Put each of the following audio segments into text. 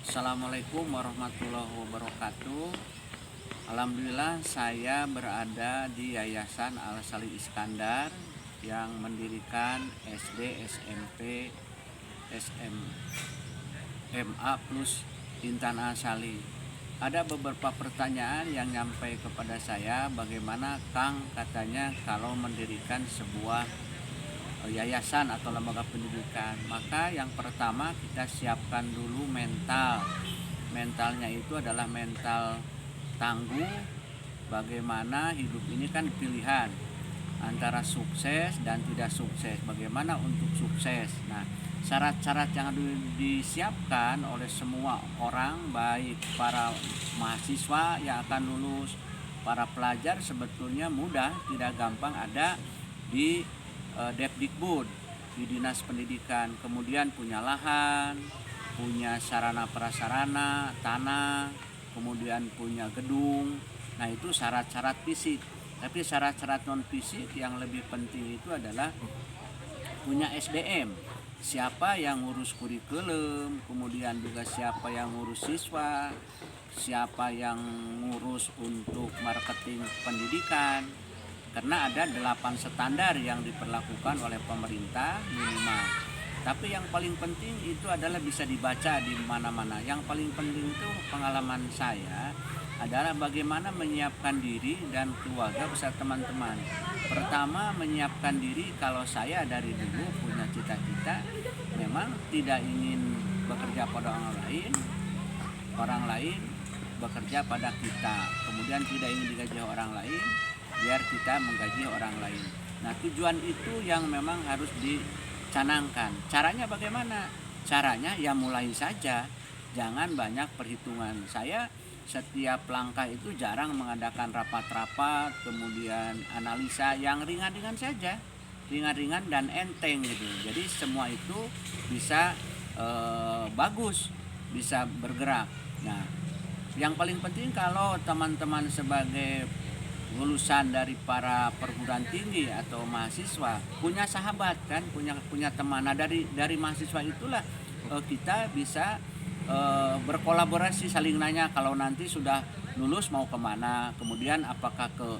Assalamualaikum warahmatullahi wabarakatuh. Alhamdulillah saya berada di Yayasan Al Salih Iskandar yang mendirikan SD, SMP, SMA plus Intan Al Salih. Ada beberapa pertanyaan yang nyampe kepada saya, bagaimana Kang katanya kalau mendirikan sebuah yayasan atau lembaga pendidikan. Maka yang pertama kita siapkan dulu mentalnya itu adalah mental tangguh. Bagaimana hidup ini kan pilihan antara sukses dan tidak sukses. Bagaimana untuk sukses? Nah, syarat-syarat yang disiapkan oleh semua orang, baik para mahasiswa yang akan lulus, para pelajar, sebetulnya mudah, tidak gampang, ada di Depdikbud, di Dinas Pendidikan. Kemudian punya lahan, punya sarana prasarana, tanah, kemudian punya gedung. Nah, itu syarat-syarat fisik. Tapi syarat-syarat non fisik yang lebih penting itu adalah punya SDM. Siapa yang ngurus kurikulum, kemudian juga siapa yang ngurus siswa, siapa yang ngurus untuk marketing pendidikan. Karena ada 8 standar yang diperlakukan oleh pemerintah minimal. Tapi yang paling penting itu adalah bisa dibaca di mana-mana. Yang paling penting itu pengalaman saya adalah bagaimana menyiapkan diri dan keluarga beserta teman-teman. Pertama, menyiapkan diri. Kalau saya dari dulu punya cita-cita memang tidak ingin bekerja pada orang lain bekerja pada kita. Kemudian tidak ingin digaji orang lain, biar kita menggaji orang lain. Nah, tujuan itu yang memang harus dicanangkan. Caranya bagaimana? Caranya ya mulai saja, jangan banyak perhitungan. Saya setiap langkah itu jarang mengadakan rapat-rapat, kemudian analisa yang ringan-ringan saja, ringan-ringan dan enteng gitu. Jadi semua itu bisa bagus, bisa bergerak. Nah, yang paling penting kalau teman-teman sebagai lulusan dari para perguruan tinggi atau mahasiswa punya sahabat kan, punya teman. Nah, dari mahasiswa itulah kita bisa berkolaborasi, saling nanya kalau nanti sudah lulus mau kemana, kemudian apakah ke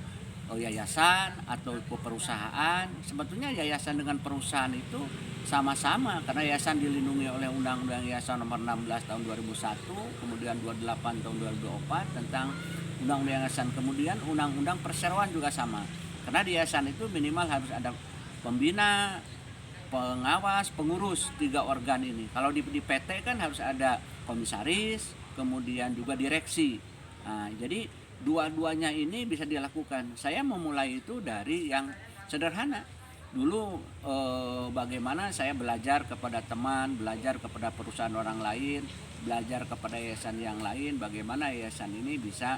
yayasan atau ke perusahaan. Sebetulnya yayasan dengan perusahaan itu sama-sama, karena yayasan dilindungi oleh Undang-Undang Yayasan Nomor 16 Tahun 2001, kemudian 28 Tahun 2024 tentang Undang-Undang Yayasan, kemudian Undang-Undang Perseroan juga sama. Karena di yayasan itu minimal harus ada pembina, pengawas, pengurus, 3 organ ini. Kalau di PT kan harus ada komisaris, kemudian juga direksi. Nah, jadi dua-duanya ini bisa dilakukan. Saya memulai itu dari yang sederhana. Dulu bagaimana saya belajar kepada teman, belajar kepada perusahaan orang lain, belajar kepada yayasan yang lain, bagaimana yayasan ini bisa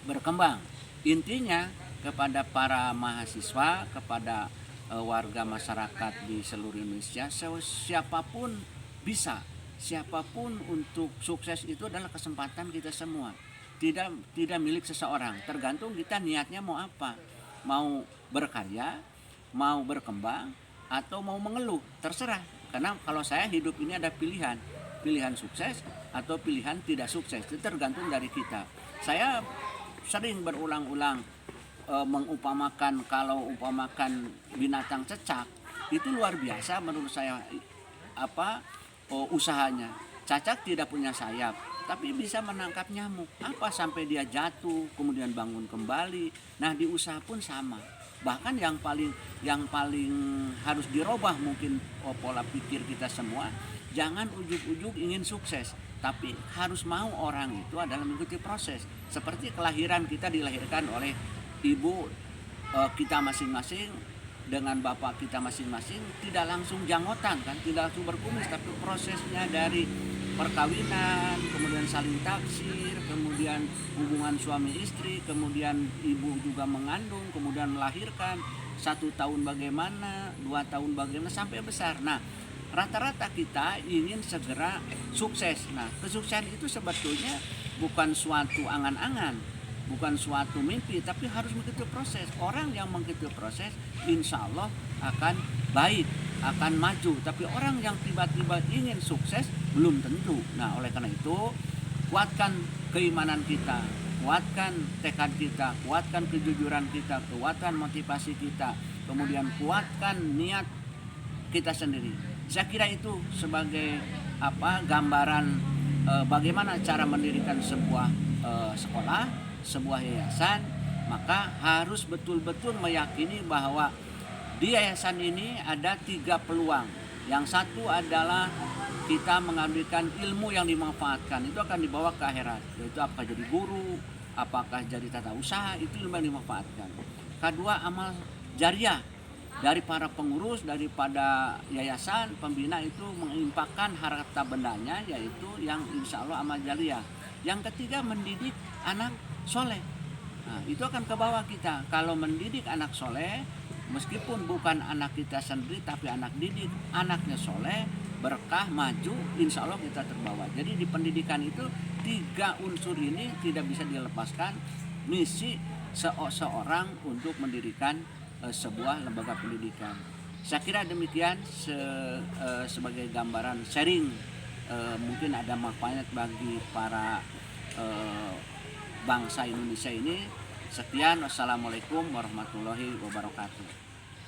berkembang. Intinya kepada para mahasiswa, kepada warga masyarakat di seluruh Indonesia, siapapun bisa, siapapun untuk sukses itu adalah kesempatan kita semua. Tidak milik seseorang, tergantung kita niatnya mau apa. Mau berkarya, mau berkembang, atau mau mengeluh, terserah. Karena kalau saya hidup ini ada pilihan sukses atau pilihan tidak sukses, itu tergantung dari kita. Saya sering berulang-ulang mengumpamakan, kalau umpamakan binatang cecak itu luar biasa menurut saya usahanya. Cacak tidak punya sayap tapi bisa menangkap nyamuk. Apa sampai dia jatuh kemudian bangun kembali. Nah, di usaha pun sama. Bahkan yang paling harus dirubah mungkin pola pikir kita semua, jangan ujug-ujug ingin sukses, tapi harus mau orang itu adalah mengikuti proses. Seperti kelahiran, kita dilahirkan oleh ibu kita masing-masing dengan bapak kita masing-masing, tidak langsung janggotan kan, tidak langsung berkumis, tapi prosesnya dari perkawinan, kemudian saling taksir, kemudian hubungan suami istri, kemudian ibu juga mengandung, kemudian melahirkan, 1 tahun bagaimana, 2 tahun bagaimana, sampai besar. Nah, rata-rata kita ingin segera sukses. Nah, kesuksesan itu sebetulnya bukan suatu angan-angan, bukan suatu mimpi, tapi harus mengikuti proses. Orang yang mengikuti proses insya Allah akan baik, akan maju. Tapi orang yang tiba-tiba ingin sukses belum tentu. Nah, oleh karena itu kuatkan keimanan kita, kuatkan tekad kita, kuatkan kejujuran kita, kuatkan motivasi kita, kemudian kuatkan niat kita sendiri. Saya kira itu sebagai gambaran bagaimana cara mendirikan sebuah sekolah, sebuah yayasan. Maka harus betul-betul meyakini bahwa di yayasan ini ada 3 peluang. Yang satu adalah kita mengambilkan ilmu yang dimanfaatkan, itu akan dibawa ke akhirat, yaitu apakah jadi guru, apakah jadi tata usaha, itu ilmu yang dimanfaatkan. Kedua, amal jariah dari para pengurus, daripada yayasan pembina itu menginfakkan harta bendanya, yaitu yang insya Allah amal jariah. Yang ketiga, mendidik anak soleh. Nah, itu akan ke bawah kita. Kalau mendidik anak soleh, meskipun bukan anak kita sendiri, tapi anak didik, anaknya soleh, berkah, maju, insya Allah kita terbawa. Jadi di pendidikan itu 3 unsur ini tidak bisa dilepaskan misi seorang untuk mendirikan sebuah lembaga pendidikan. Saya kira demikian sebagai gambaran sharing, mungkin ada manfaat bagi para bangsa Indonesia ini. Sekian, wassalamualaikum warahmatullahi wabarakatuh.